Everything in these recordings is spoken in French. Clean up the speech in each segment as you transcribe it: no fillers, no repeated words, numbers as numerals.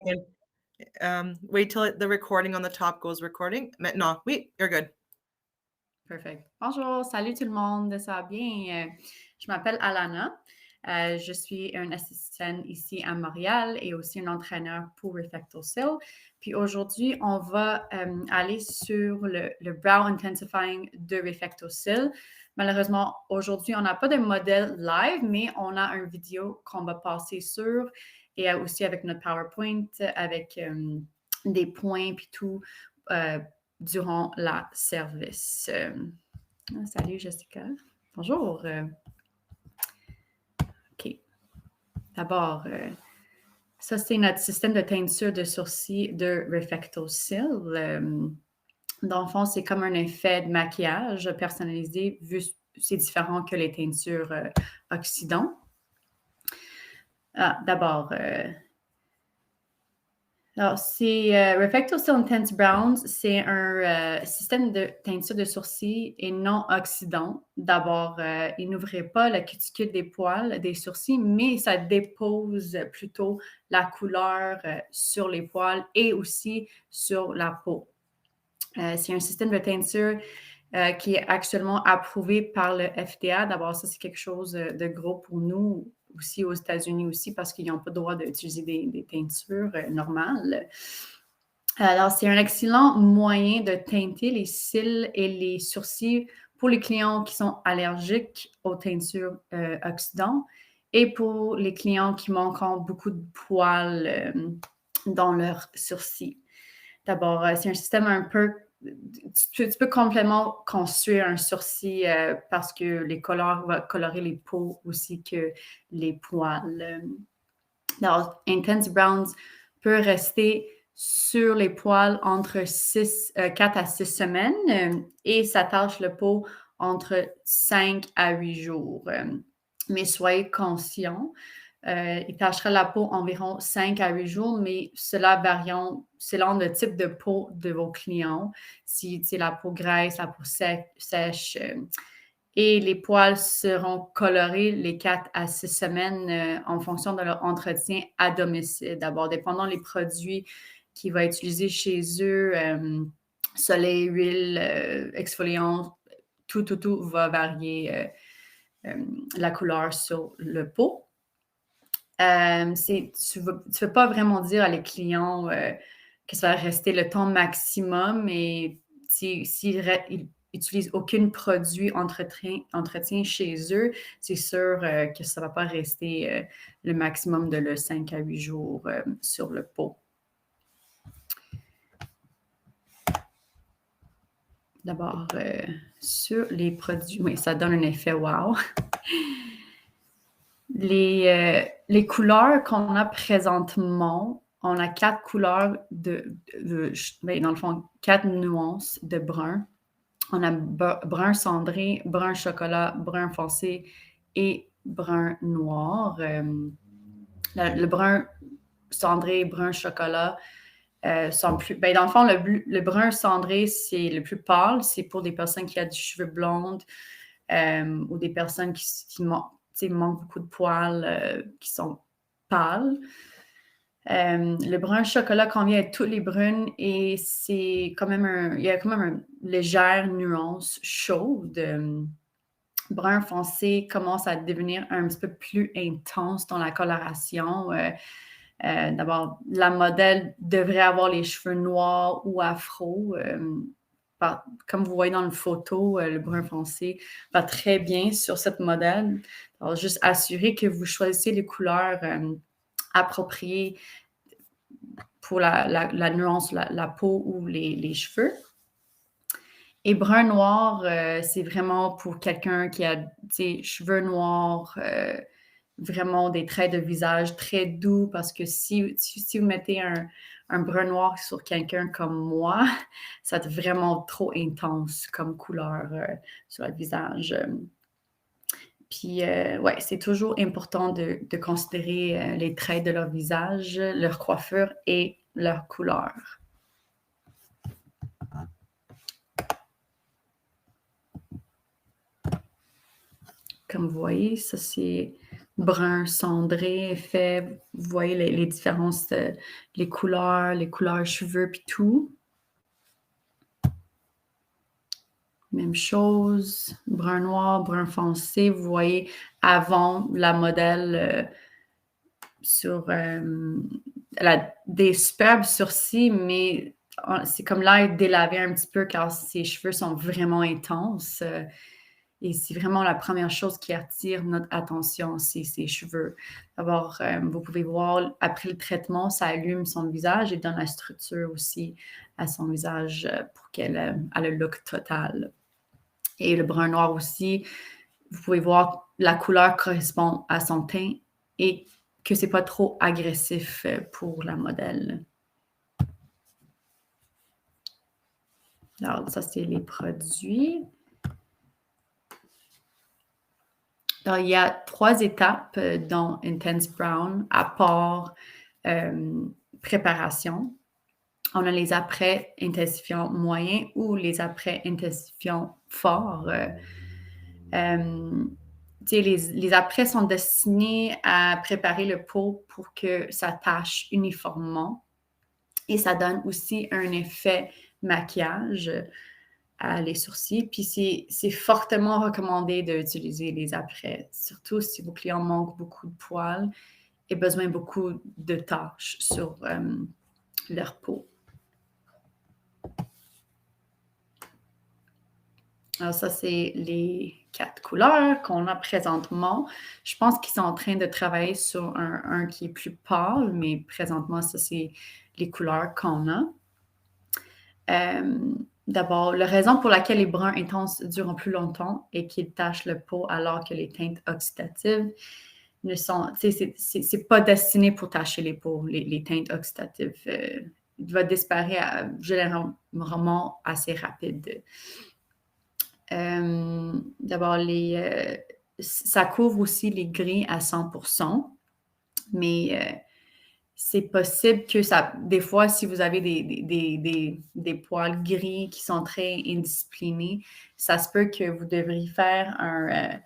And, wait till the recording on the top goes recording. Maintenant, oui, you're good. Perfect. Bonjour, salut tout le monde, ça va bien? Je m'appelle Alana. Je suis une assistante ici à Montréal et aussi un entraîneur pour Reflectosil. Puis aujourd'hui, on va aller sur le Brow Intensifying de Reflectosil. Malheureusement, aujourd'hui, on n'a pas de modèle live, mais on a une vidéo qu'on va passer sur et aussi avec notre PowerPoint, avec des points puis tout durant la service. Salut Jessica. Bonjour. OK. D'abord, ça c'est notre système de teinture de sourcils de Reflectosil. Dans le fond, c'est comme un effet de maquillage personnalisé, vu c'est différent que les teintures oxydants. D'abord, alors, c'est Reflectosil Intense Browns, c'est un système de teinture de sourcils et non oxydant. D'abord, il n'ouvrait pas la cuticule des poils des sourcils, mais ça dépose plutôt la couleur sur les poils et aussi sur la peau. C'est un système de teinture qui est actuellement approuvé par le FDA. D'abord, ça, c'est quelque chose de gros pour nous, aussi aux États-Unis aussi, parce qu'ils n'ont pas le droit d'utiliser des teintures normales. Alors, c'est un excellent moyen de teinter les cils et les sourcils pour les clients qui sont allergiques aux teintures oxydantes et pour les clients qui manquent beaucoup de poils dans leurs sourcils. D'abord, c'est un système un peu... Tu peux complètement construire un sourcil parce que les couleurs vont colorer les peaux aussi que les poils. Alors, Intense Browns peut rester sur les poils entre 4 à 6 semaines et s'attache le peau entre 5 à 8 jours. Mais soyez conscients, il tâchera la peau environ 5 à 8 jours, mais cela variant selon le type de peau de vos clients. Si c'est la peau grasse, la peau sèche, et les poils seront colorés les 4 à 6 semaines en fonction de leur entretien à domicile. D'abord, dépendant des produits qu'ils vont utiliser chez eux, soleil, huile, exfoliant, tout va varier la couleur sur le peau. Tu ne veux pas vraiment dire à les clients que ça va rester le temps maximum et s'ils n'utilisent aucun produit entretien chez eux, c'est sûr que ça ne va pas rester le maximum de 5 à 8 jours sur le pot. D'abord, sur les produits, oui, ça donne un effet wow. Les couleurs qu'on a présentement, on a 4 couleurs dans le fond, 4 nuances de brun. On a brun cendré, brun chocolat, brun foncé et brun noir. Le brun cendré, brun chocolat sont plus... dans le fond, le brun cendré, c'est le plus pâle. C'est pour des personnes qui ont des cheveux blondes ou des personnes qui manquent beaucoup de poils, qui sont pâles. Le brun chocolat convient à toutes les brunes et c'est quand même il y a quand même une légère nuance chaude. Brun foncé commence à devenir un petit peu plus intense dans la coloration. D'abord, la modèle devrait avoir les cheveux noirs ou afro. Comme vous voyez dans la photo, le brun foncé va très bien sur cette modèle. Alors, juste assurer que vous choisissez les couleurs appropriées pour la nuance, la peau ou les cheveux. Et brun noir, c'est vraiment pour quelqu'un qui a des cheveux noirs, vraiment des traits de visage très doux, parce que si vous mettez un brun noir sur quelqu'un comme moi, ça va être vraiment trop intense comme couleur sur le visage. Puis, ouais, c'est toujours important de considérer les traits de leur visage, leur coiffure et leur couleur. Comme vous voyez, ça c'est brun cendré fait. Vous voyez les différences, les couleurs cheveux puis tout. Même chose, brun noir, brun foncé. Vous voyez avant la modèle sur des superbes sourcils, mais c'est comme l'air délavé un petit peu car ses cheveux sont vraiment intenses. Et c'est vraiment la première chose qui attire notre attention, c'est ses cheveux. D'abord, vous pouvez voir, après le traitement, ça allume son visage et donne la structure aussi à son visage pour qu'elle ait le look total. Et le brun noir aussi, vous pouvez voir la couleur correspond à son teint et que c'est pas trop agressif pour la modèle. Alors, ça, c'est les produits. Alors, il y a 3 étapes dans Intense Brown, à part préparation. On a les après intensifiants moyens ou les après intensifiants forts. Les après sont destinés à préparer le pot pour que ça tâche uniformément et ça donne aussi un effet maquillage à les sourcils. Puis c'est fortement recommandé d'utiliser les après, surtout si vos clients manquent beaucoup de poils et besoin beaucoup de tâches sur leur peau. Alors ça, c'est les 4 couleurs qu'on a présentement. Je pense qu'ils sont en train de travailler sur un qui est plus pâle, mais présentement, ça, c'est les couleurs qu'on a. D'abord, la raison pour laquelle les bruns intenses durent plus longtemps et qu'ils tachent le pot alors que les teintes oxydatives ne sont... C'est pas destiné pour tacher les peaux, les teintes oxydatives. Il va disparaître généralement assez rapide. D'abord, ça couvre aussi les gris à 100%, mais c'est possible que des fois, si vous avez des poils gris qui sont très indisciplinés, ça se peut que vous devriez faire un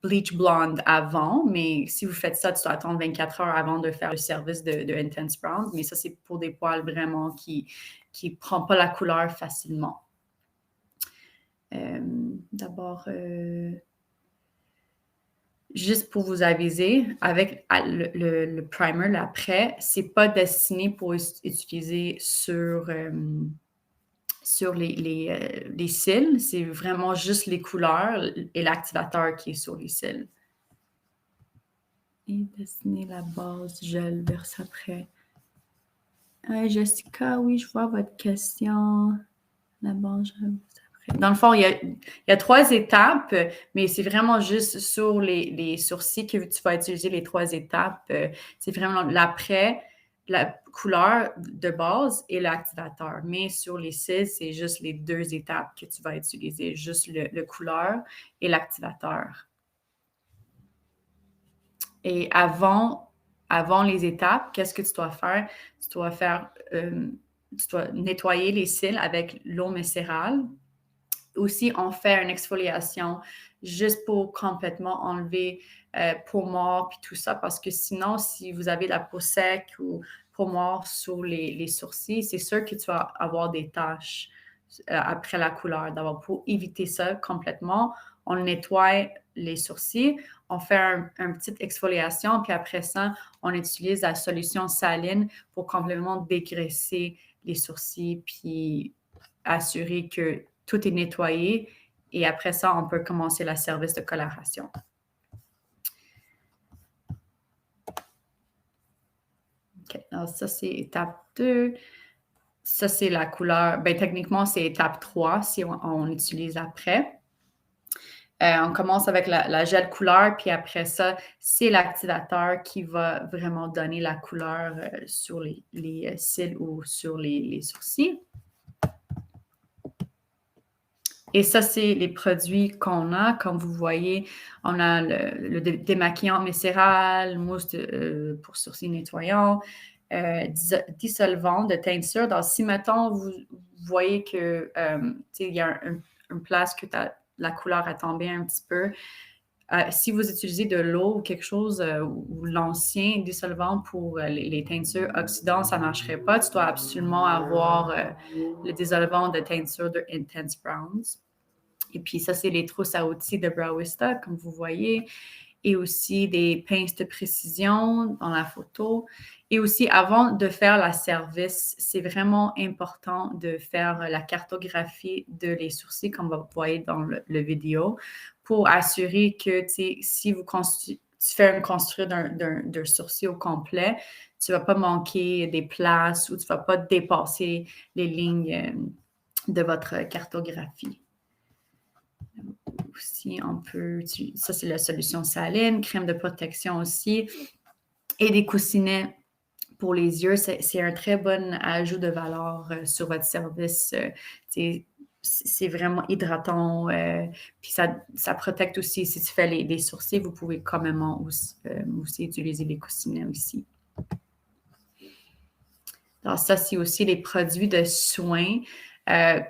bleach blonde avant, mais si vous faites ça, tu dois attendre 24 heures avant de faire le service de Intense Brown, mais ça, c'est pour des poils vraiment qui ne prennent pas la couleur facilement. D'abord, juste pour vous aviser, avec le primer, l'après, c'est pas destiné pour utiliser sur les cils. C'est vraiment juste les couleurs et l'activateur qui est sur les cils. Et dessiner la base gel verse après. Jessica, oui, je vois votre question. La base gel verse après. Dans le fond, il y a 3 étapes, mais c'est vraiment juste sur les sourcils que tu vas utiliser les 3 étapes. C'est vraiment l'après, la couleur de base et l'activateur. Mais sur les cils, c'est juste les 2 étapes que tu vas utiliser, juste le couleur et l'activateur. Et avant les étapes, qu'est-ce que tu dois faire? Tu dois nettoyer les cils avec l'eau minérale. Aussi, on fait une exfoliation juste pour complètement enlever peau morte et tout ça, parce que sinon, si vous avez la peau sec ou peau morte sur les sourcils, c'est sûr que tu vas avoir des taches après la couleur. D'abord, pour éviter ça complètement, on nettoie les sourcils, on fait une petite exfoliation, puis après ça, on utilise la solution saline pour complètement dégraisser les sourcils, puis assurer que tout est nettoyé. Et après ça, on peut commencer le service de coloration. OK, alors ça, c'est étape 2. Ça, c'est la couleur. Bien, techniquement, c'est étape 3 si on utilise après. On commence avec la gel couleur, puis après ça, c'est l'activateur qui va vraiment donner la couleur sur les cils ou sur les sourcils. Et ça, c'est les produits qu'on a. Comme vous voyez, on a le démaquillant micéral, mousse pour sourcils nettoyants, dissolvant de teinture. Donc, si, mettons, vous voyez que il y a une place que la couleur a tombé un petit peu, si vous utilisez de l'eau ou quelque chose ou l'ancien dissolvant pour les teintures oxydants, ça ne marcherait pas. Tu dois absolument avoir le dissolvant de teinture de Intense Browns. Et puis ça, c'est les trousses à outils de Browista, comme vous voyez, et aussi des pinces de précision dans la photo. Et aussi, avant de faire la service, c'est vraiment important de faire la cartographie de les sourcils, comme vous voyez dans le vidéo, pour assurer que si tu fais construire d'un sourcil au complet, tu ne vas pas manquer des places ou tu ne vas pas dépasser les lignes de votre cartographie. Aussi, ça c'est la solution saline, crème de protection aussi, et des coussinets pour les yeux. C'est un très bon ajout de valeur sur votre service. C'est vraiment hydratant, puis ça protecte aussi. Si tu fais les sourcils, vous pouvez quand même aussi utiliser les coussinets aussi. Alors ça, c'est aussi les produits de soins.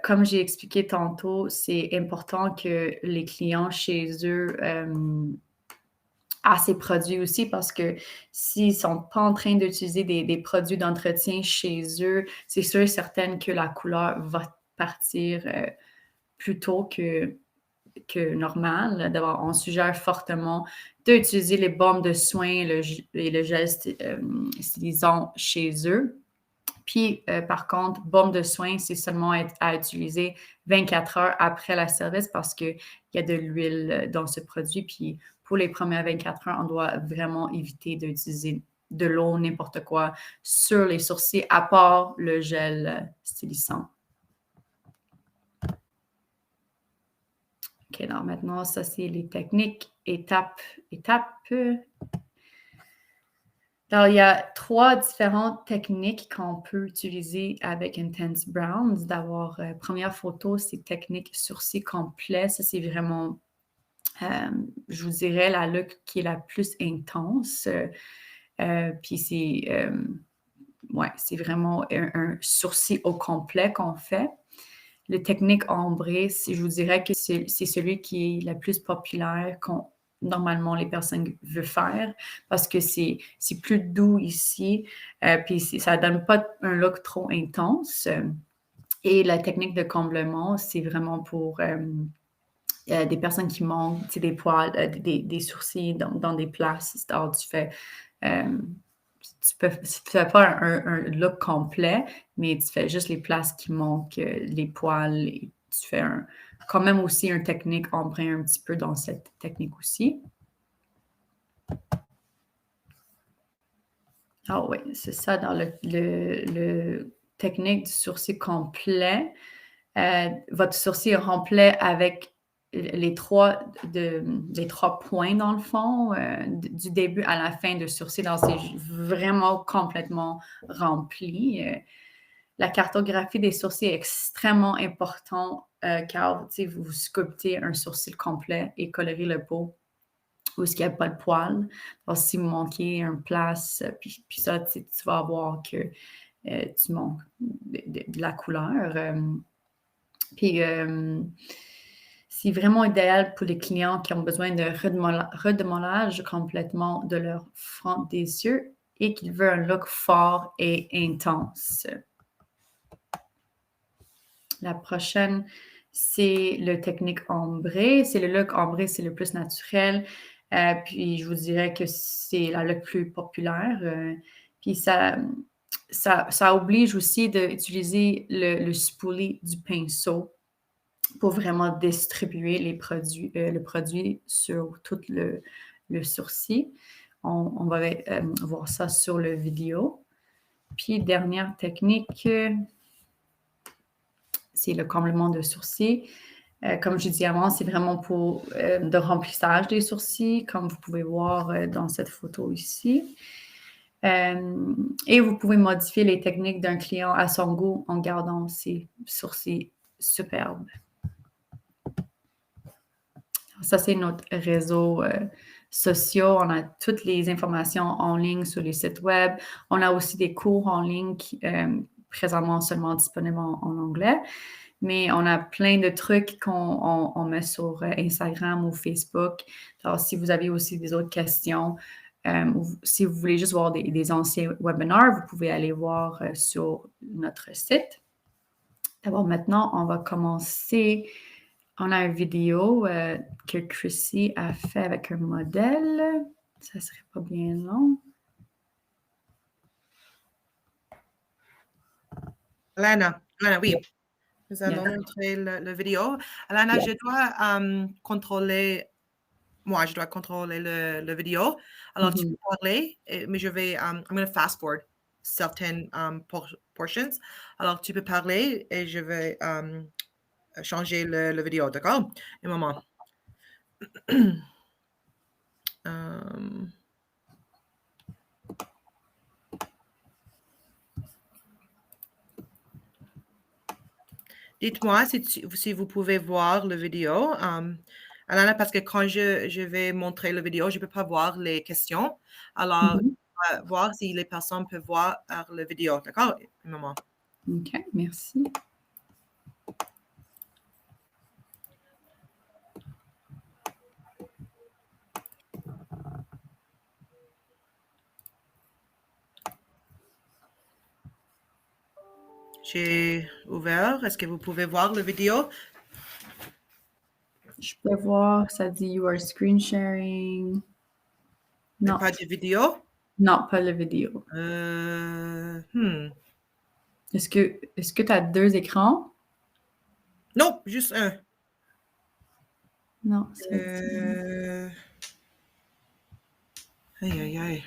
Comme j'ai expliqué tantôt, c'est important que les clients chez eux aient ces produits aussi parce que s'ils ne sont pas en train d'utiliser des produits d'entretien chez eux, c'est sûr et certain que la couleur va partir plus tôt que normal. D'abord, on suggère fortement d'utiliser les baumes de soins et le gel stylisant chez eux. Puis, par contre, baume de soin, c'est seulement à utiliser 24 heures après la service parce qu'il y a de l'huile dans ce produit. Puis, pour les premières 24 heures, on doit vraiment éviter d'utiliser de l'eau, n'importe quoi, sur les sourcils, à part le gel stylisant. OK, alors maintenant, ça, c'est les techniques étape. Alors, il y a 3 différentes techniques qu'on peut utiliser avec Intense Browns. D'abord, première photo, c'est technique sourcil complet. Ça, c'est vraiment, je vous dirais, la look qui est la plus intense. Puis c'est vraiment un sourcil au complet qu'on fait. Le technique ombré, je vous dirais que c'est celui qui est le plus populaire normalement les personnes veulent faire parce que c'est plus doux ici, puis ça ne donne pas un look trop intense. Et la technique de comblement, c'est vraiment pour des personnes qui manquent des poils, des sourcils dans des places. Alors, tu fais pas un look complet, mais tu fais juste les places qui manquent, les poils, et tu fais quand même aussi une technique ombrée un petit peu dans cette technique aussi. Ah oui, c'est ça, dans le technique du sourcil complet. Votre sourcil est complet avec les 3 points, dans le fond, du début à la fin de sourcil. Donc, c'est vraiment complètement rempli. La cartographie des sourcils est extrêmement importante car vous sculptez un sourcil complet et colorez le pot où est-ce qu'il n'y a pas de poils. Alors, si vous manquez une place, puis ça, tu vas voir que tu manques de la couleur. Puis, c'est vraiment idéal pour les clients qui ont besoin de redémolage complètement de leur front des yeux et qui veulent un look fort et intense. La prochaine, c'est le technique ombré. C'est le look ombré, c'est le plus naturel. Puis, je vous dirais que c'est la look plus populaire. Puis, ça oblige aussi d'utiliser le spoolie du pinceau pour vraiment distribuer le produit sur tout le sourcil. On va voir ça sur la vidéo. Puis, dernière technique, c'est le comblement de sourcils. Comme je disais avant, c'est vraiment pour de remplissage des sourcils, comme vous pouvez voir dans cette photo ici. Et vous pouvez modifier les techniques d'un client à son goût en gardant ses sourcils superbes. Ça, c'est notre réseau social. On a toutes les informations en ligne sur les sites web. On a aussi des cours en ligne présentement seulement disponibles en anglais. mais on a plein de trucs qu'on met sur Instagram ou Facebook. Alors, si vous avez aussi des autres questions, ou si vous voulez juste voir des anciens webinaires, vous pouvez aller voir sur notre site. D'abord, maintenant, on va commencer. On a une vidéo que Chrissy a fait avec un modèle. Ça serait pas bien long. Alana, oui. Yeah. Nous allons Yeah. montrer la vidéo. Alana, Yeah. je dois contrôler la vidéo. Alors, tu Mhm. peux parler, mais je vais, I'm going to fast forward certain portions. Alors, tu peux parler et je vais changer la vidéo, d'accord? Un moment. Dites-moi si vous pouvez voir la vidéo. Alana, parce que quand je vais montrer la vidéo, je ne peux pas voir les questions. Alors, Mhm. voir si les personnes peuvent voir la vidéo. D'accord? Un moment. OK, merci. J'ai ouvert. Est-ce que vous pouvez voir la vidéo? Je peux voir, ça dit you are screen sharing. Non. Pas de vidéo? Non, pas la vidéo. Est-ce que tu as 2 écrans? Non, juste un. Non, ça dit... Aïe, aïe, aïe.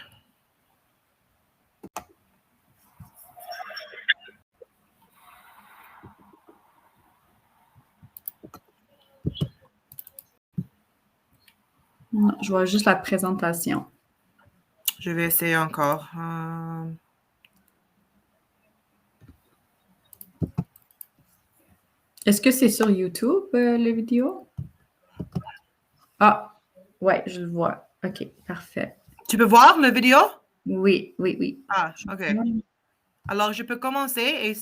Non, je vois juste la présentation. Je vais essayer encore. Est-ce que c'est sur YouTube, les vidéos? Ah, ouais, je le vois. OK, parfait. Tu peux voir la vidéo? Oui, oui, oui. Ah, OK. Alors, je peux commencer et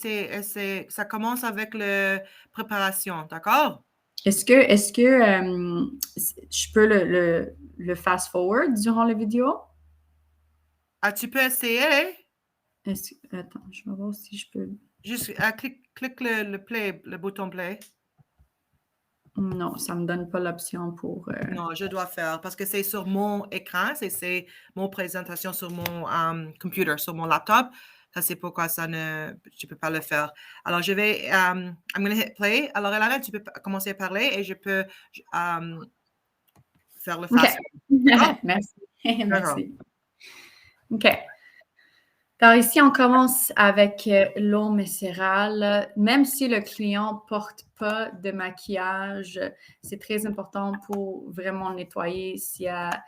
ça commence avec la préparation, d'accord? Est-ce que je peux le fast-forward durant la vidéo? Ah, tu peux essayer. Attends, je vais voir si je peux... Juste clique le play, le bouton play. Non, ça ne me donne pas l'option pour... Non, je dois faire parce que c'est sur mon écran, c'est mon présentation sur mon computer, sur mon laptop. Ça, c'est pourquoi je ne peux pas le faire. Alors, je vais, I'm going to hit play. Alors, Elana, tu peux commencer à parler et je peux faire le fast. OK. Merci. Merci. OK. Alors ici, on commence avec l'eau micérale. Même si le client ne porte pas de maquillage, c'est très important pour vraiment nettoyer s'il y a...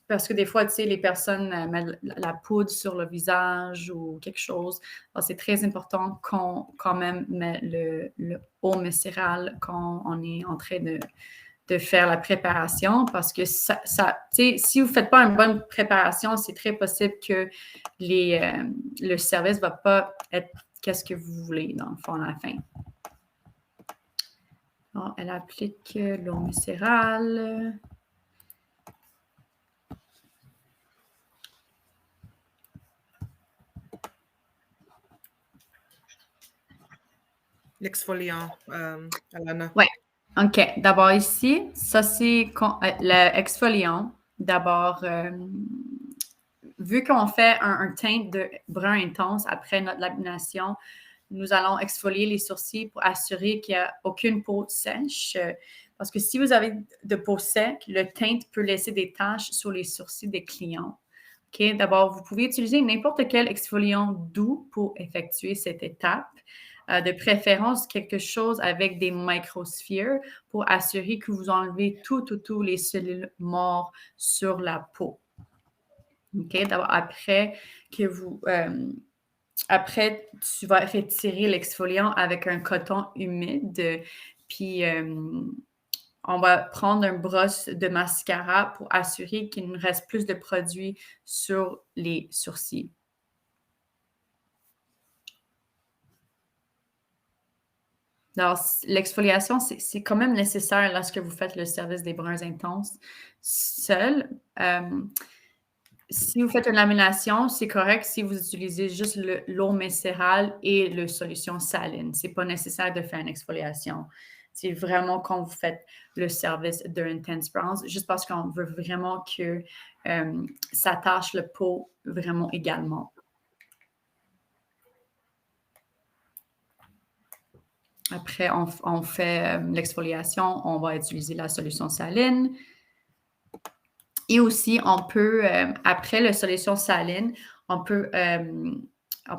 parce que des fois, tu sais, les personnes mettent la poudre sur le visage ou quelque chose. Alors, c'est très important qu'on quand même met le eau micérale quand on est en train de faire la préparation parce que si vous ne faites pas une bonne préparation, c'est très possible que le service ne va pas être qu'est-ce que vous voulez, dans le fond, à la fin. Alors, elle applique l'eau micérale. L'exfoliant, Alana. Oui. OK. D'abord ici, ça c'est l'exfoliant. D'abord, vu qu'on fait un teint de brun intense après notre lamination, nous allons exfolier les sourcils pour assurer qu'il n'y a aucune peau sèche. Parce que si vous avez de peau sèche, le teint peut laisser des taches sur les sourcils des clients. OK? D'abord, vous pouvez utiliser n'importe quel exfoliant doux pour effectuer cette étape. De préférence, quelque chose avec des microspheres pour assurer que vous enlevez tous les cellules mortes sur la peau. OK? D'abord, après, tu vas retirer l'exfoliant avec un coton humide, puis on va prendre un brosse de mascara pour assurer qu'il nous reste plus de produit sur les sourcils. Alors, l'exfoliation, c'est quand même nécessaire lorsque vous faites le service des bruns intenses seul. Si vous faites une lamination, c'est correct si vous utilisez juste l'eau minérale et la solution saline. C'est pas nécessaire de faire une exfoliation. C'est vraiment quand vous faites le service de Intense Bronze, juste parce qu'on veut vraiment que ça tâche le peau vraiment également. Après, on fait l'exfoliation, on va utiliser la solution saline. Et aussi, on peut, après la solution saline, on peut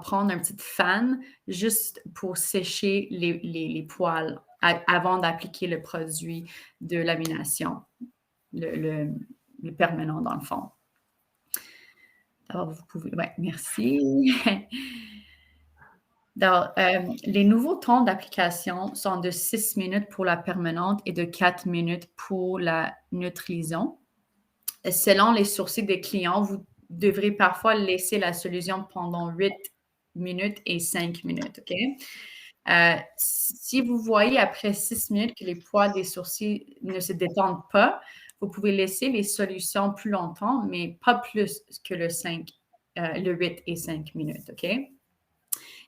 prendre un petit fan juste pour sécher les poils avant d'appliquer le produit de lamination, le permanent dans le fond. Alors, vous pouvez... Ouais, merci. Donc, les nouveaux temps d'application sont de 6 minutes pour la permanente et de 4 minutes pour la neutralisante. Selon les sourcils des clients, vous devrez parfois laisser la solution pendant 8 minutes et 5 minutes, OK? Si vous voyez après 6 minutes que les poils des sourcils ne se détendent pas, vous pouvez laisser les solutions plus longtemps, mais pas plus que le 8 et 5 minutes, OK?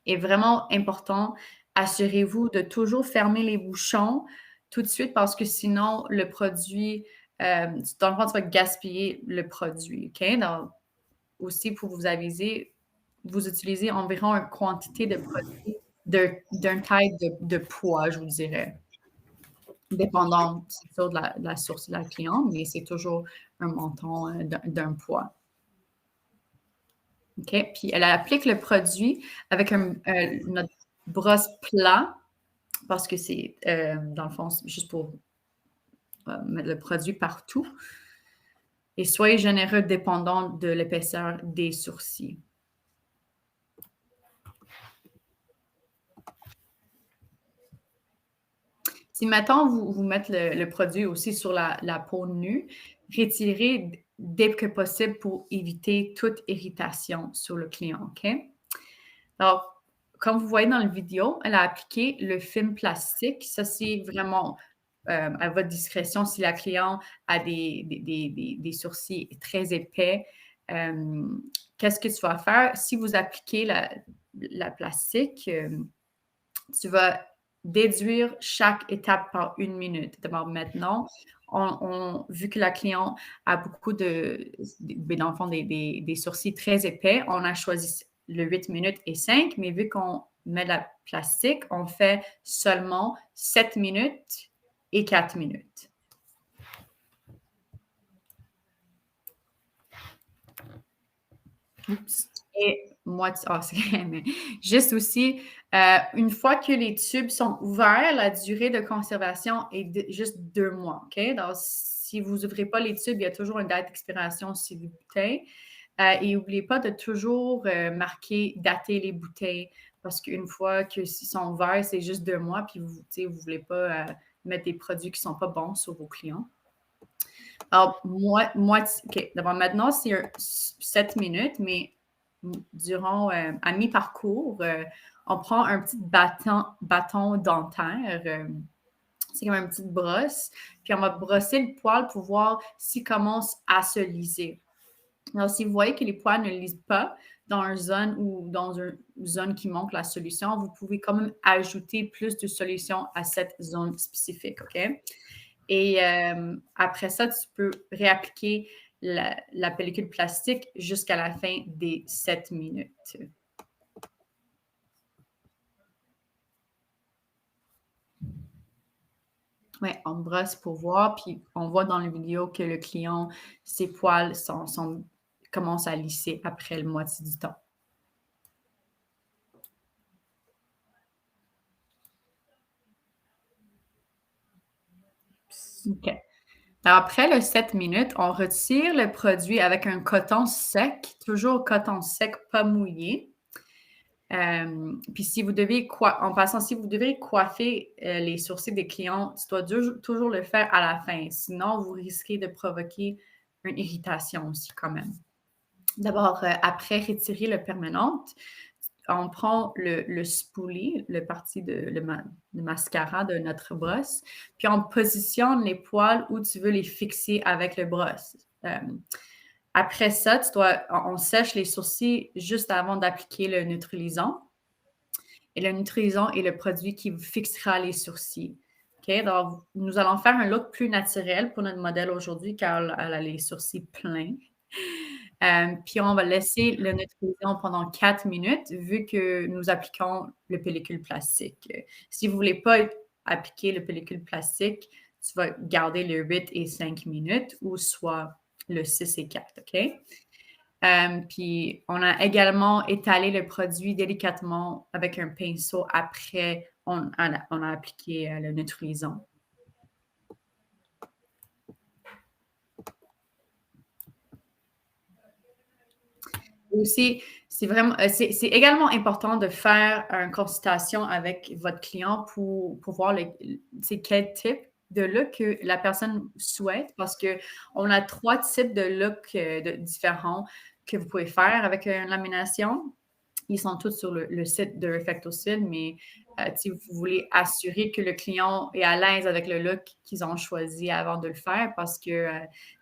Et vraiment important, assurez-vous de toujours fermer les bouchons tout de suite parce que sinon, le produit, dans le fond, tu vas gaspiller le produit, OK? Donc, aussi, pour vous aviser, vous utilisez environ une quantité de produit d'une taille de poids, je vous dirais. Dépendant, c'est sûr, de la source de la cliente, mais c'est toujours un montant d'un poids. OK? Puis, elle applique le produit avec notre brosse plat parce que c'est, dans le fond, juste pour mettre le produit partout. Et soyez généreux dépendant de l'épaisseur des sourcils. Si maintenant vous mettez le produit aussi sur la peau nue, retirez dès que possible pour éviter toute irritation sur le client, OK? Alors, comme vous voyez dans la vidéo, elle a appliqué le film plastique. Ça, c'est vraiment à votre discrétion si la cliente a des sourcils très épais. Qu'est-ce que tu vas faire? Si vous appliquez la plastique, tu vas déduire chaque étape par 1 minute. D'abord, maintenant, vu que la cliente a beaucoup dans le fond, des sourcils très épais, on a choisi le 8 minutes et 5, mais vu qu'on met la plastique, on fait seulement 7 minutes et 4 minutes. Oups. Et mais juste aussi, une fois que les tubes sont ouverts, la durée de conservation est juste 2 mois, OK? Donc, si vous n'ouvrez pas les tubes, il y a toujours une date d'expiration sur les bouteilles. Et n'oubliez pas de toujours dater les bouteilles parce qu'une fois qu'ils sont ouverts, c'est juste 2 mois, puis vous ne voulez pas mettre des produits qui ne sont pas bons sur vos clients. Alors, OK, d'abord, maintenant, c'est 7 minutes, mais durant, à mi-parcours, on prend un petit bâton dentaire. C'est comme une petite brosse. Puis, on va brosser le poil pour voir s'il commence à se liser. Alors, si vous voyez que les poils ne lisent pas dans une zone ou dans une zone qui manque la solution, vous pouvez quand même ajouter plus de solution à cette zone spécifique, OK? Et après ça, tu peux réappliquer la pellicule plastique jusqu'à la fin des 7 minutes. Oui, on brosse pour voir, puis on voit dans la vidéo que le client, ses poils commencent à lisser après le moitié du temps. OK. Alors, après le 7 minutes, on retire le produit avec un coton sec, toujours coton sec, pas mouillé. Puis si vous devez si vous devez coiffer les sourcils des clients, tu dois toujours le faire à la fin. Sinon, vous risquez de provoquer une irritation aussi quand même. D'abord, après retirer le permanent, on prend le spoolie, le mascara de notre brosse, puis on positionne les poils où tu veux les fixer avec le brosse. Après ça, on sèche les sourcils juste avant d'appliquer le neutralisant. Et le neutralisant est le produit qui vous fixera les sourcils. OK? Donc, nous allons faire un look plus naturel pour notre modèle aujourd'hui car elle a les sourcils pleins. Puis on va laisser le neutralisant pendant 4 minutes vu que nous appliquons le pellicule plastique. Si vous ne voulez pas appliquer le pellicule plastique, tu vas garder le 8 et 5 minutes ou soit le 6 et 4, OK? Puis on a également étalé le produit délicatement avec un pinceau après on a appliqué le neutralisant. Aussi, c'est également important de faire une consultation avec votre client pour voir quel type de look que la personne souhaite parce qu'on a 3 types de looks différents que vous pouvez faire avec une lamination. Ils sont tous sur le site de Refectocil, mais si vous voulez assurer que le client est à l'aise avec le look qu'ils ont choisi avant de le faire, parce que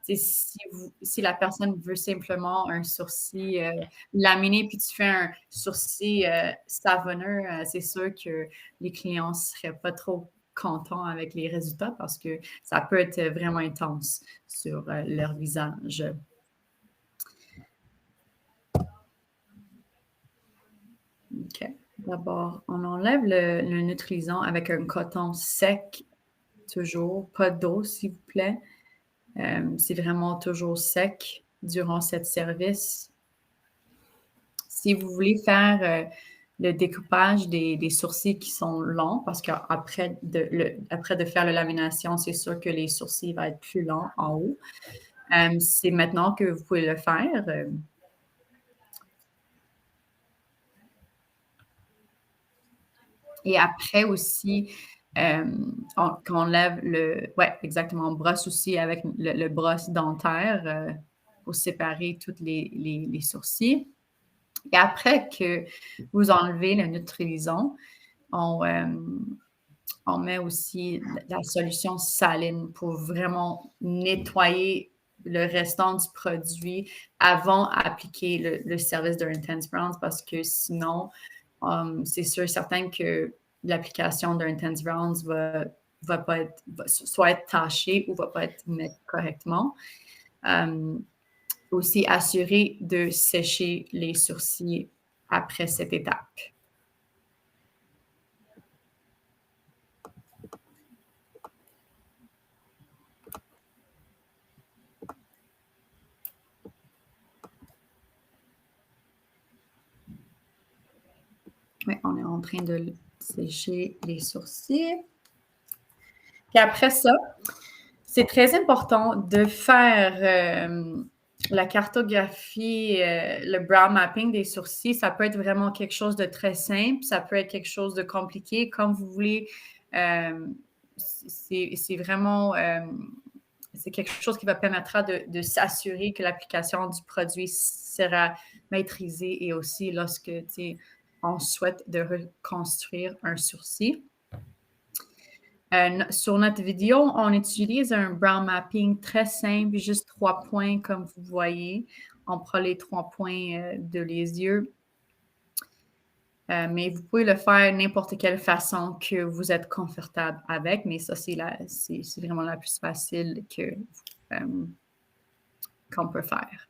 si la personne veut simplement un sourcil laminé, puis tu fais un sourcil savonneux, c'est sûr que les clients ne seraient pas trop contents avec les résultats parce que ça peut être vraiment intense sur leur visage. OK. D'abord, on enlève le neutralisant avec un coton sec, toujours. Pas d'eau, s'il vous plaît. C'est vraiment toujours sec durant cette service. Si vous voulez faire le découpage des sourcils qui sont longs, parce qu'après de faire la lamination, c'est sûr que les sourcils vont être plus longs en haut. C'est maintenant que vous pouvez le faire. Et après aussi, quand on lève on brosse aussi avec le brosse dentaire pour séparer tous les sourcils. Et après que vous enlevez le neutralisant, on met aussi la solution saline pour vraiment nettoyer le restant du produit avant d'appliquer le service de Intense Browns parce que sinon, c'est sûr et certain que l'application d'un Intense Browns va pas être, soit être tachée ou va pas être mise correctement. Aussi, assurer de sécher les sourcils après cette étape. Oui, on est en train de sécher les sourcils. Puis après ça, c'est très important de faire la cartographie, le brow mapping des sourcils. Ça peut être vraiment quelque chose de très simple, ça peut être quelque chose de compliqué, comme vous voulez. C'est vraiment c'est quelque chose qui va permettre de s'assurer que l'application du produit sera maîtrisée et aussi lorsque on souhaite de reconstruire un sourcil. Sur notre vidéo, on utilise un brow mapping très simple, juste 3 points comme vous voyez. On prend les 3 points de les yeux. Mais vous pouvez le faire n'importe quelle façon que vous êtes confortable avec, mais ça, c'est vraiment la plus facile qu'on peut faire.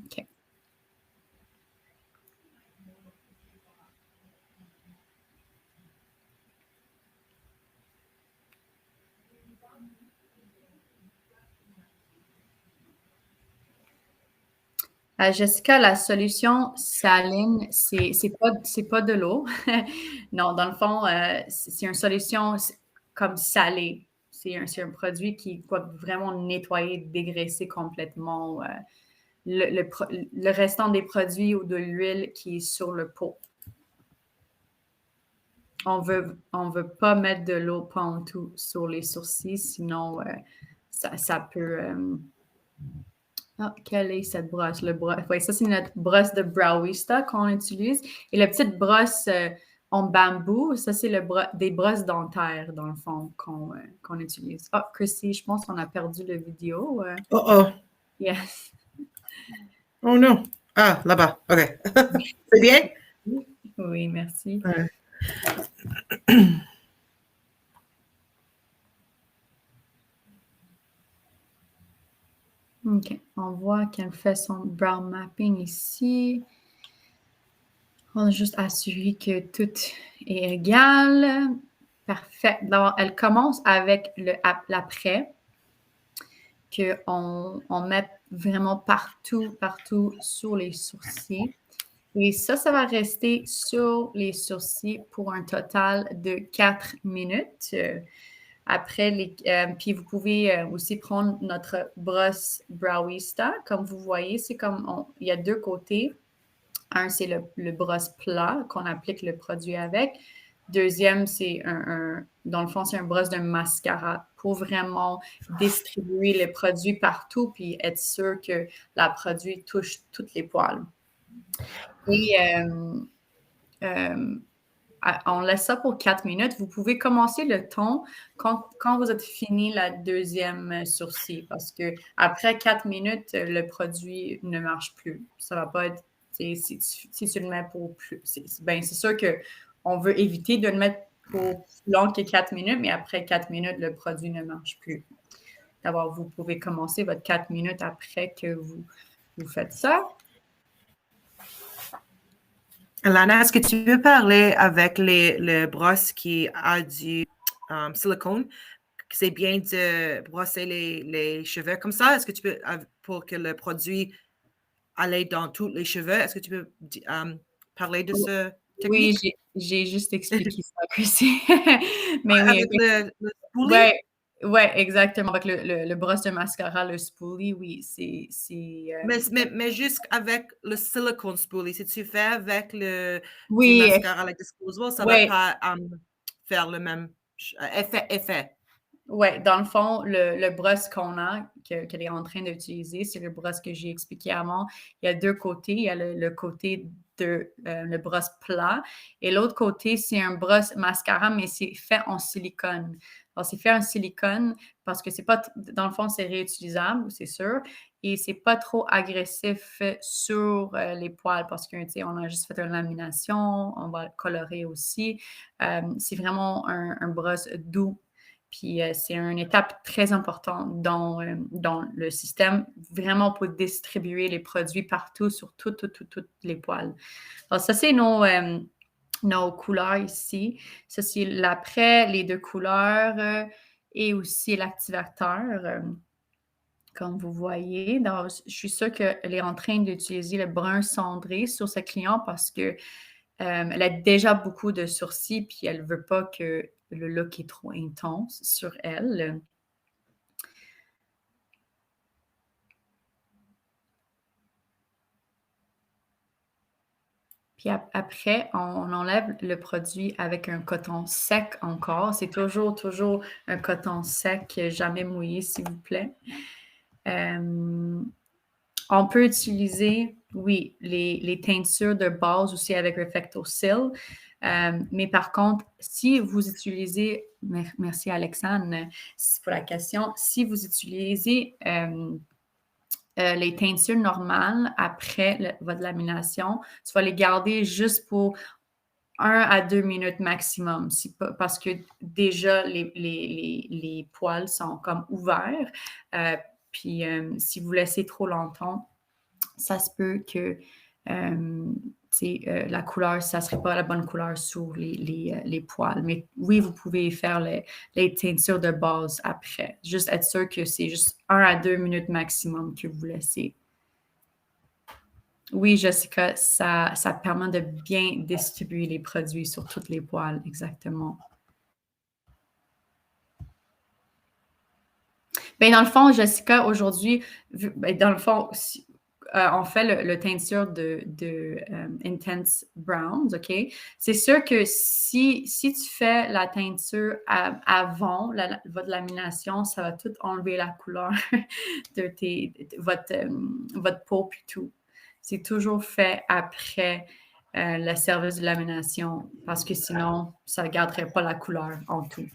OK. Jessica, la solution saline, c'est pas de l'eau. Non, dans le fond, c'est une solution comme salée. C'est un produit qui va vraiment nettoyer, dégraisser complètement le restant des produits ou de l'huile qui est sur le pot. On veut pas mettre de l'eau pas en tout sur les sourcils, sinon ça peut... quelle est cette brosse? Oui, ça, c'est notre brosse de Browista qu'on utilise. Et la petite brosse en bambou, ça, c'est des brosses dentaires, dans le fond, qu'on utilise. Ah, Chrissy, je pense qu'on a perdu la vidéo. Oh oh. Yes. Oh non. Ah, là-bas. OK. C'est bien? Oui, merci. Ouais. OK. On voit qu'elle fait son brow mapping ici. On va juste assurer que tout est égal. Parfait. Donc, elle commence avec l'après, qu'on met vraiment partout sur les sourcils. Et ça va rester sur les sourcils pour un total de 4 minutes. Après, puis vous pouvez aussi prendre notre brosse Browista. Comme vous voyez, c'est comme il y a deux côtés. Un, c'est le brosse plat qu'on applique le produit avec. Deuxième, c'est dans le fond, c'est un brosse de mascara pour vraiment distribuer le produit partout puis être sûr que le produit touche toutes les poils. Et on laisse ça pour 4 minutes. Vous pouvez commencer le ton quand vous êtes fini la deuxième sourcil parce que après 4 minutes, le produit ne marche plus. Ça va pas être, si tu le mets pour plus, c'est sûr qu'on veut éviter de le mettre pour plus long que 4 minutes, mais après 4 minutes, le produit ne marche plus. D'abord, vous pouvez commencer votre 4 minutes après que vous faites ça. Lana, est-ce que tu veux parler avec le brosse qui a du silicone? C'est bien de brosser les cheveux comme ça? Est-ce que tu peux, pour que le produit aille dans tous les cheveux, est-ce que tu peux parler de ce technique? Oui, j'ai juste expliqué ça aussi. Mais oui, Avec le spoolie? Ouais, exactement. Avec le brosse de mascara, le spoolie, oui, c'est... Mais juste avec le silicone spoolie, si tu fais avec du Oui, mascara like disposable, ça va ouais, pas faire le même effet. ouais. Dans le fond, le brosse qu'on a, qu'elle est en train d'utiliser, c'est le brosse que j'ai expliqué avant. Il y a deux côtés. Il y a le côté de le brosse plat et l'autre côté, c'est un brosse mascara, mais c'est fait en silicone. Alors, c'est fait en silicone parce que c'est pas, dans le fond, c'est réutilisable, c'est sûr, et c'est pas trop agressif sur les poils parce que, tu sais, on a juste fait une lamination, on va le colorer aussi. C'est vraiment un brosse doux. Puis c'est une étape très importante dans le système, vraiment pour distribuer les produits partout sur toutes les poils. Alors, ça, c'est nos couleurs ici. Ça, c'est l'après, les deux couleurs et aussi l'activateur. Comme vous voyez, je suis sûre qu'elle est en train d'utiliser le brun cendré sur sa cliente parce que elle a déjà beaucoup de sourcils puis elle ne veut pas que le look est trop intense sur elle. Puis après, on enlève le produit avec un coton sec encore. C'est toujours un coton sec, jamais mouillé, s'il vous plaît. On peut utiliser, oui, les teintures de base aussi avec Reflecto-Sil. Mais par contre, si vous utilisez, merci Alexandre pour la question, si vous utilisez les teintures normales après votre lamination, tu vas les garder juste pour 1 à 2 minutes maximum, parce que déjà les poils sont comme ouverts. Puis si vous laissez trop longtemps, ça se peut que la couleur, ça ne serait pas la bonne couleur sur les poils. Mais oui, vous pouvez faire les teintures de base après. Juste être sûr que c'est juste 1 à 2 minutes maximum que vous laissez. Oui, Jessica, ça permet de bien distribuer les produits sur toutes les poils, exactement. Bien, dans le fond, Jessica, aujourd'hui, dans le fond, on fait le teinture de Intense Browns, OK? C'est sûr que si tu fais la teinture avant votre lamination, ça va tout enlever la couleur de votre peau puis tout. C'est toujours fait après le service de lamination parce que sinon, ça ne garderait pas la couleur en tout.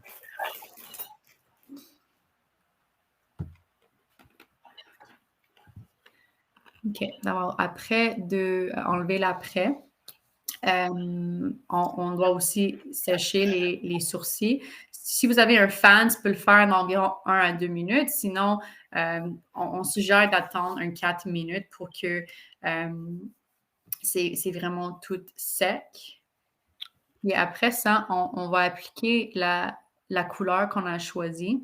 OK. Alors, après d'enlever l'après, on doit aussi sécher les sourcils. Si vous avez un fan, tu peux le faire d'environ 1 à 2 minutes. Sinon, on suggère d'attendre 4 minutes pour que c'est vraiment tout sec. Et après ça, on va appliquer la couleur qu'on a choisie.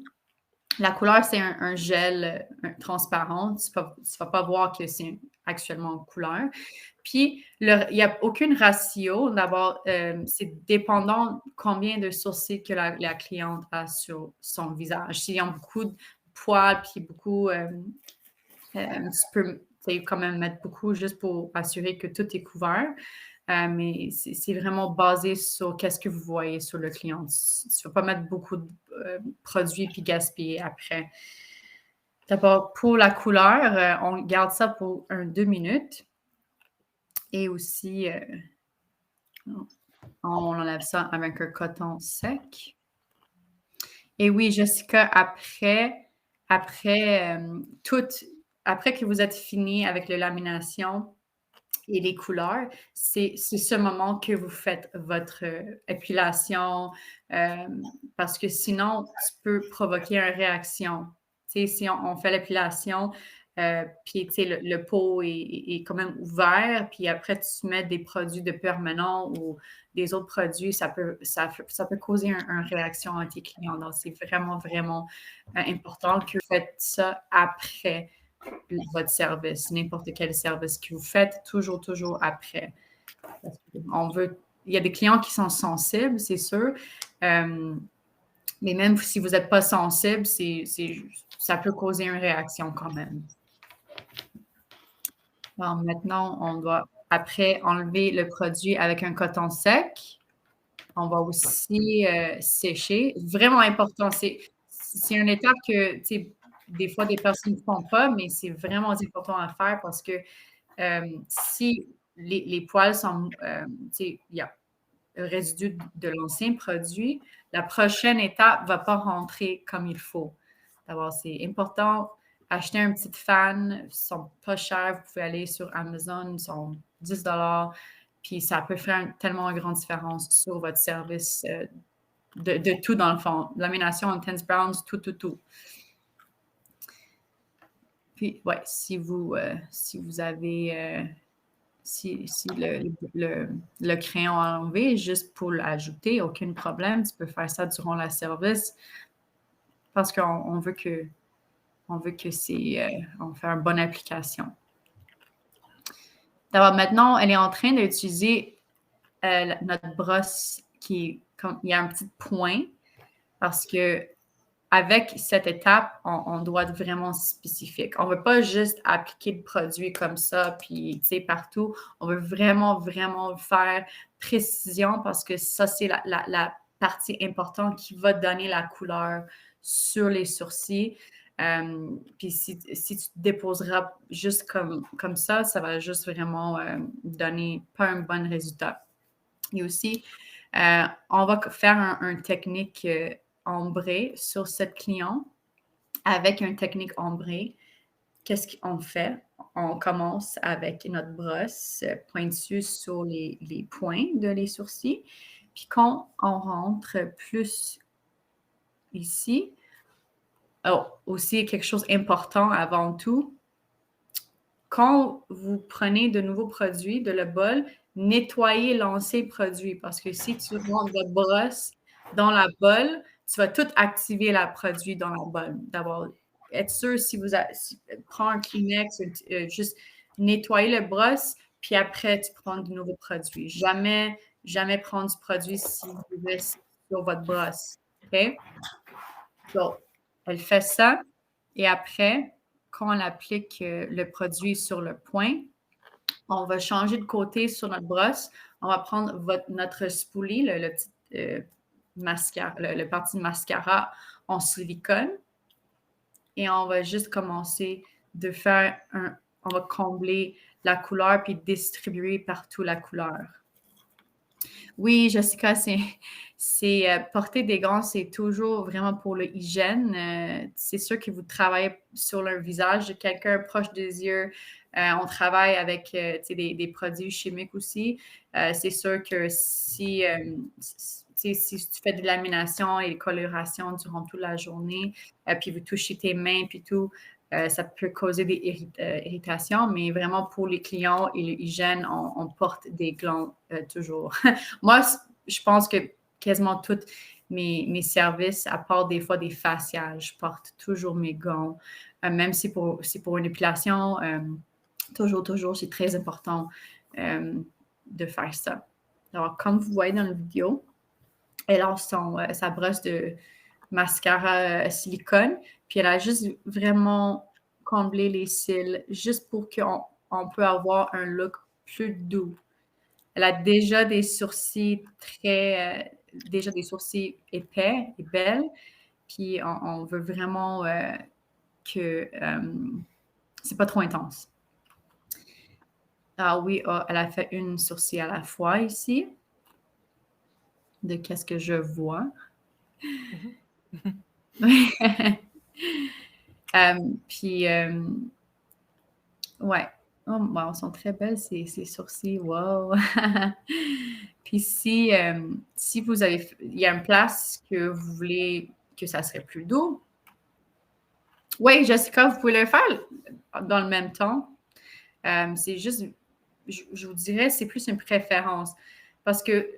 La couleur, c'est un gel transparent. Tu ne vas pas voir que c'est actuellement en couleur. Puis, il n'y a aucune ratio. D'abord, c'est dépendant combien de sourcils que la cliente a sur son visage. S'il y a beaucoup de poils, puis beaucoup, tu peux quand même mettre beaucoup juste pour assurer que tout est couvert. Mais c'est vraiment basé sur qu'est-ce que vous voyez sur le client. Tu ne vas pas mettre beaucoup de produits puis gaspiller après. D'abord, pour la couleur, on garde ça pour 2 minutes. Et aussi, on enlève ça avec un coton sec. Et oui, Jessica, après que vous êtes fini avec la lamination et les couleurs, c'est ce moment que vous faites votre épilation parce que sinon, tu peux provoquer une réaction. Tu sais, si on fait l'épilation, puis tu sais, le pot est quand même ouvert, puis après, tu mets des produits de permanent ou des autres produits, ça peut causer une réaction à tes clients. Donc, c'est vraiment, vraiment important que vous faites ça après votre service, n'importe quel service que vous faites, toujours après. Il y a des clients qui sont sensibles, c'est sûr, mais même si vous n'êtes pas sensible, ça peut causer une réaction quand même. Alors, maintenant, on doit après enlever le produit avec un coton sec. On va aussi sécher. Vraiment important, c'est une étape que, tu sais, des fois, des personnes ne font pas, mais c'est vraiment important à faire parce que si les poils sont, tu sais, il y a le résidu de l'ancien produit, la prochaine étape ne va pas rentrer comme il faut. D'abord, c'est important. Acheter un petit fan, ils ne sont pas chers. Vous pouvez aller sur Amazon, ils sont 10 $. Puis ça peut faire tellement une grande différence sur votre service de tout dans le fond. Lamination, Intense Browns, tout. Puis, ouais, si vous avez... si le crayon à enlever, juste pour l'ajouter, aucun problème. Tu peux faire ça durant la service parce qu'on veut que on fait une bonne application. D'abord, maintenant, elle est en train d'utiliser notre brosse il y a un petit point parce que avec cette étape, on doit être vraiment spécifique. On ne veut pas juste appliquer le produit comme ça, puis, tu sais, partout. On veut vraiment, vraiment faire précision parce que ça, c'est la partie importante qui va donner la couleur sur les sourcils. Puis si tu déposeras juste comme ça, ça va juste vraiment donner pas un bon résultat. Et aussi, on va faire une technique ombrée sur cette cliente. Avec une technique ombrée, qu'est-ce qu'on fait? On commence avec notre brosse pointue sur les points de les sourcils. Puis quand on rentre plus ici, aussi quelque chose d'important avant tout, quand vous prenez de nouveaux produits de le bol, nettoyez l'ancien produit parce que si tu rentres votre brosse dans la bolle, tu vas tout activer le produit dans la bolle. D'abord, être sûr prends un Kleenex, juste nettoyer le brosse, puis après, tu prends de nouveaux produits. Jamais prendre du produit si vous êtes sur votre brosse. OK? Donc, elle fait ça et après, quand on applique le produit sur le point, on va changer de côté sur notre brosse. On va prendre notre spoolie, le petit mascara, le parti mascara en silicone. Et on va juste commencer de faire on va combler la couleur puis distribuer partout la couleur. Oui, Jessica, porter des gants, c'est toujours vraiment pour l'hygiène. C'est sûr que vous travaillez sur le visage de quelqu'un proche des yeux. On travaille avec des produits chimiques aussi. C'est sûr que si tu fais de lamination et de coloration durant toute la journée, puis vous touchez tes mains, puis tout, ça peut causer des irritations, mais vraiment pour les clients et l'hygiène, on porte des gants toujours. Moi, je pense que quasiment tous mes services, à part des fois des faciales, je porte toujours mes gants, même si c'est pour une épilation, toujours, c'est très important de faire ça. Alors, comme vous voyez dans la vidéo, elle a sa brosse de mascara silicone, puis elle a juste vraiment comblé les cils, juste pour qu'on peut avoir un look plus doux. Elle a déjà des sourcils déjà des sourcils épais et belles, puis on veut vraiment que c'est pas trop intense. Ah oui, elle a fait une sourcil à la fois ici, de qu'est-ce que je vois. Puis, ouais. Oh, wow, elles sont très belles, ces sourcils. Wow! Puis si vous avez... Il y a une place que vous voulez que ça serait plus doux. Oui, Jessica, vous pouvez le faire dans le même temps. C'est juste... Je vous dirais, c'est plus une préférence. Parce que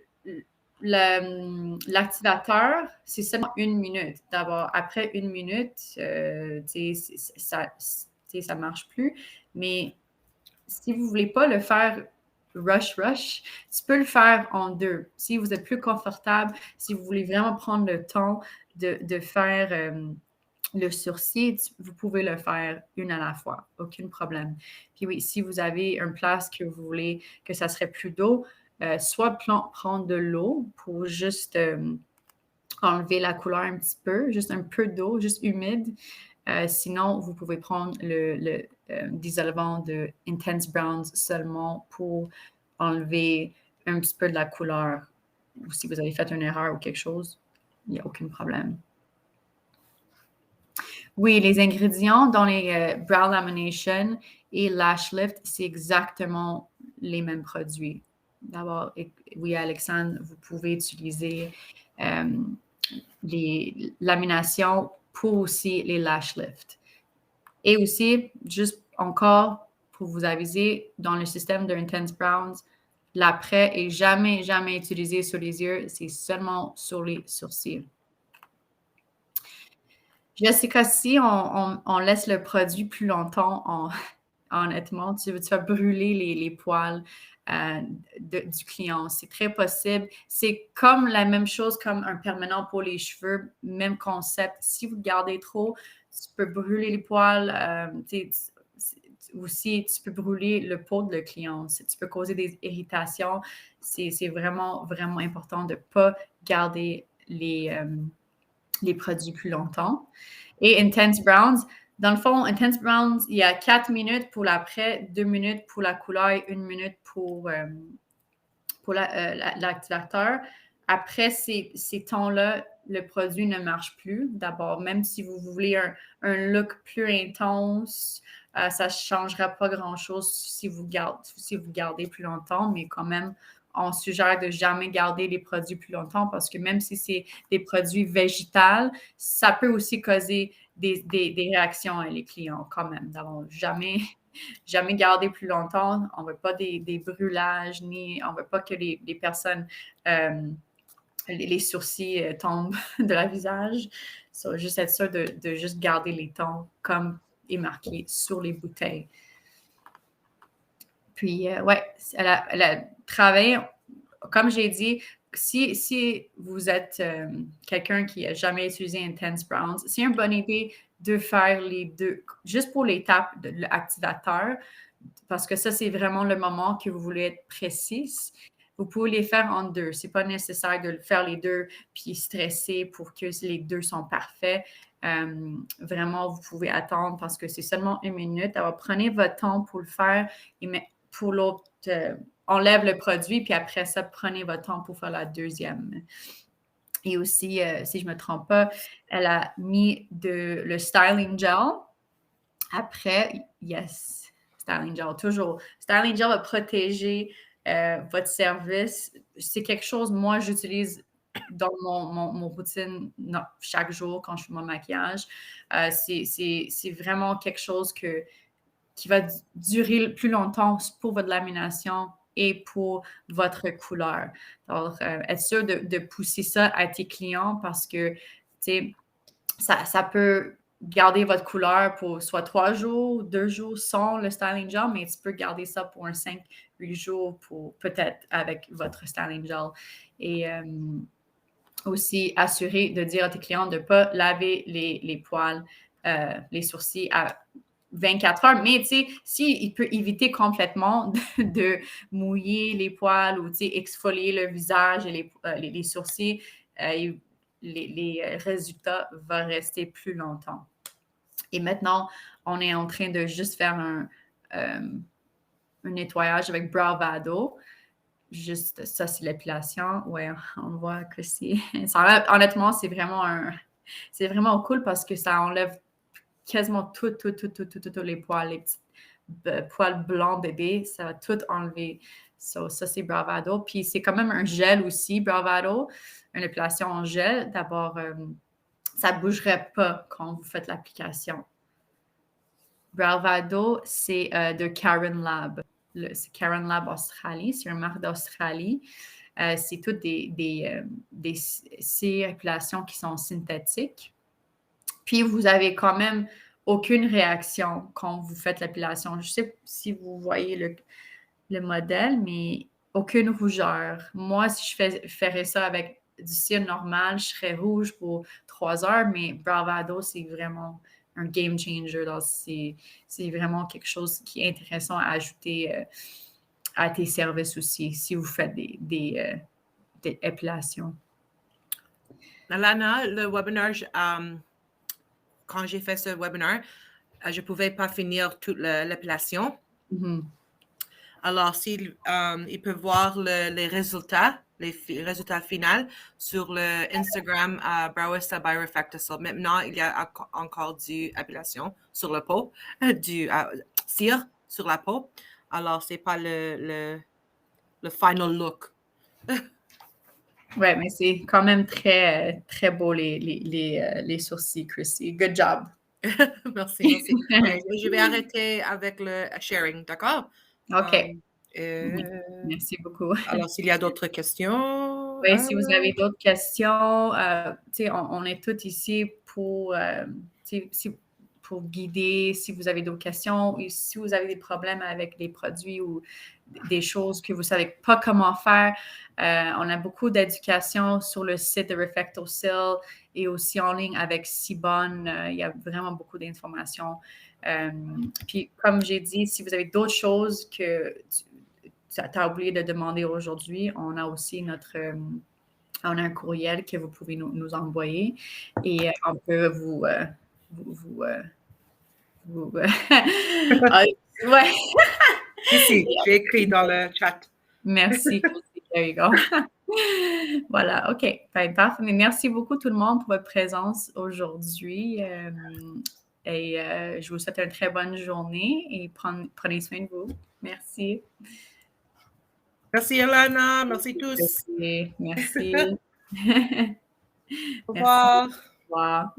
l'activateur, c'est seulement 1 minute. D'abord, après 1 minute, ça ne marche plus. Mais si vous ne voulez pas le faire rush, tu peux le faire en 2. Si vous êtes plus confortable, si vous voulez vraiment prendre le temps de faire le sourcil, vous pouvez le faire une à la fois. Aucun problème. Puis oui, si vous avez une place que vous voulez que ça serait plus d'eau, soit prendre de l'eau pour juste enlever la couleur un petit peu, juste un peu d'eau, juste humide. Sinon, vous pouvez prendre le dissolvant de Intense Browns seulement pour enlever un petit peu de la couleur. Ou si vous avez fait une erreur ou quelque chose, il n'y a aucun problème. Oui, les ingrédients dans les Brow Lamination et Lash Lift, c'est exactement les mêmes produits. D'abord, oui, Alexandre, vous pouvez utiliser les laminations pour aussi les Lash Lift. Et aussi, juste encore pour vous aviser, dans le système de Intense Browns, l'après est jamais utilisé sur les yeux, c'est seulement sur les sourcils. Jessica, si on laisse le produit plus longtemps, honnêtement, tu vas brûler les poils du client. C'est très possible. C'est comme la même chose comme un permanent pour les cheveux, même concept. Si vous gardez trop, tu peux brûler les poils. Aussi, tu peux brûler le peau de le client. Tu peux causer des irritations. C'est vraiment, vraiment important de ne pas garder les produits plus longtemps. Et Intense Browns, dans le fond, Intense Browns, il y a 4 minutes pour l'après, 2 minutes pour la couleur et 1 minute pour l'activateur. Après ces temps-là, le produit ne marche plus. D'abord, même si vous voulez un look plus intense, ça ne changera pas grand-chose si vous gardez plus longtemps, mais quand même, on suggère de jamais garder les produits plus longtemps parce que même si c'est des produits végétaux, ça peut aussi causer des réactions à les clients quand même. Donc, jamais garder plus longtemps. On ne veut pas des brûlages, ni on ne veut pas que les personnes, les sourcils tombent de leur visage. So, juste être sûr de juste garder les tons comme est marqué sur les bouteilles. Puis, ouais, elle a travaillé, comme j'ai dit, si vous êtes quelqu'un qui n'a jamais utilisé Intense Browns, c'est une bonne idée de faire les deux, juste pour l'étape de l'activateur, parce que ça, c'est vraiment le moment que vous voulez être précise. Vous pouvez les faire en deux. Ce n'est pas nécessaire de faire les deux puis stresser pour que les deux sont parfaits. Vraiment, vous pouvez attendre parce que c'est seulement 1 minute. Alors, prenez votre temps pour le faire et pour l'autre, enlève le produit puis après ça, prenez votre temps pour faire la deuxième. Et aussi, si je ne me trompe pas, elle a mis le styling gel. Après, yes, styling gel, toujours. Styling gel va protéger votre service. C'est quelque chose, moi, j'utilise dans mon routine chaque jour quand je fais mon maquillage. C'est vraiment quelque chose qui va durer plus longtemps pour votre lamination et pour votre couleur. Alors, être sûr de pousser ça à tes clients parce que, tu sais, ça peut garder votre couleur pour soit 3 jours, 2 jours sans le styling gel, mais tu peux garder ça pour un 5-8 jours pour peut-être avec votre styling gel. Et aussi assurer de dire à tes clients de ne pas laver les poils, les sourcils à 24 heures, mais tu sais, s'il peut éviter complètement de mouiller les poils ou exfolier le visage et les sourcils, les résultats vont rester plus longtemps. Et maintenant, on est en train de juste faire un nettoyage avec Bravado. Juste, ça, c'est l'épilation. Ouais, on voit que honnêtement, c'est vraiment cool parce que ça enlève quasiment tous les poils, les petits poils blancs bébés, ça va tout enlever. Ça, c'est Bravado. Puis c'est quand même un gel aussi, Bravado, une épilation en gel. D'abord, ça ne bougerait pas quand vous faites l'application. Bravado, c'est de Karen Lab. C'est Karen Lab Australie, c'est une marque d'Australie. C'est toutes des épilations qui sont synthétiques. Puis, vous avez quand même aucune réaction quand vous faites l'épilation. Je ne sais pas si vous voyez le modèle, mais aucune rougeur. Moi, si je ferais ça avec du cire normal, je serais rouge pour 3 heures, mais Bravado, c'est vraiment un game changer. C'est vraiment quelque chose qui est intéressant à ajouter à tes services aussi, si vous faites des épilations. Lana, le webinaire, quand j'ai fait ce webinaire, je ne pouvais pas finir toute l'épilation. Mm-hmm. Alors, il peut voir les résultats finaux sur le Instagram Browista by Refactacil. Maintenant, il y a encore du épilation sur la peau, du cire sur la peau. Alors, ce n'est pas le final look. Ouais, mais c'est quand même très, très beau les sourcils, Chrissy. Good job. Merci. Je vais arrêter avec le sharing, d'accord? OK. Merci beaucoup. Alors, s'il y a d'autres questions? Oui, si vous avez d'autres questions, on est tous ici pour guider si vous avez d'autres questions ou si vous avez des problèmes avec les produits ou des choses que vous ne savez pas comment faire. On a beaucoup d'éducation sur le site de Refactacil et aussi en ligne avec Sibonne. Il y a vraiment beaucoup d'informations. Puis, comme j'ai dit, si vous avez d'autres choses que tu as oublié de demander aujourd'hui, on a aussi on a un courriel que vous pouvez nous envoyer et on peut vous ouais. Ici, j'ai écrit dans le chat. Merci. There you go. Voilà, OK. Parfait. Mais merci beaucoup tout le monde pour votre présence aujourd'hui. Et je vous souhaite une très bonne journée et prenez soin de vous. Merci. Merci, Alana. Merci tous. Merci. Au revoir. Au revoir.